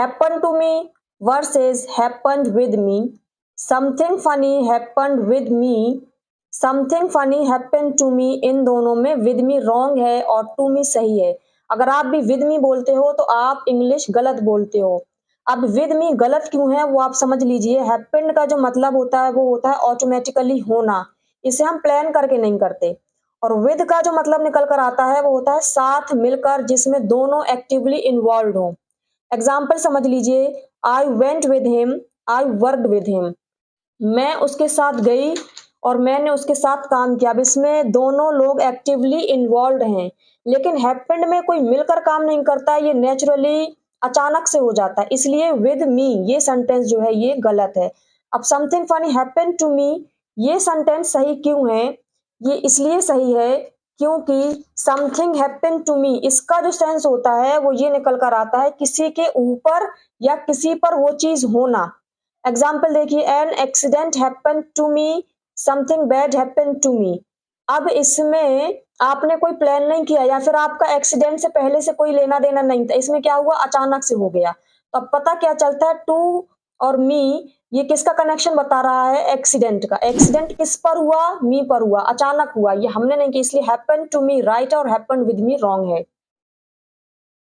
Happen to me versus happened with me, something funny happened with me, something funny happened to me, in दोनों में with me wrong है और to me सही है। अगर आप भी विद मी बोलते हो तो आप इंग्लिश गलत बोलते हो। अब विद मी गलत क्यों है वो आप समझ लीजिए। हैपेंड का जो मतलब होता है वो होता है ऑटोमेटिकली होना, इसे हम प्लान करके नहीं करते। और विद का जो मतलब निकल कर आता है वो होता है साथ मिलकर, जिसमें दोनों एक्टिवली इन्वॉल्व हो। एग्जाम्पल समझ लीजिए, I went with him, I worked with him, मैं उसके साथ गई और मैंने उसके साथ काम किया। अब इसमें दोनों लोग एक्टिवली इन्वॉल्व हैं, लेकिन हैपेंड में कोई मिलकर काम नहीं करता है, ये नेचुरली अचानक से हो जाता है, इसलिए विद मी ये सेंटेंस जो है ये गलत है। अब something funny happened to me, ये सेंटेंस सही क्यों है? ये इसलिए सही है क्योंकि समथिंग हैपेंड टू मी इसका जो सेंस होता है वो ये निकल कर आता है किसी के ऊपर या किसी पर वो चीज होना। एग्जाम्पल देखिए, an accident happen to me, something bad happen to me. अब इसमें आपने कोई प्लान नहीं किया या फिर आपका एक्सीडेंट से पहले से कोई लेना देना नहीं था, इसमें क्या हुआ, अचानक से हो गया। तो अब पता क्या चलता है, टू और मी ये किसका कनेक्शन बता रहा है, एक्सीडेंट का। एक्सीडेंट किस पर हुआ, मी पर हुआ, अचानक हुआ, ये हमने नहीं किया, इसलिए हैपन टू मी राइट और हैपन विद मी रॉन्ग है।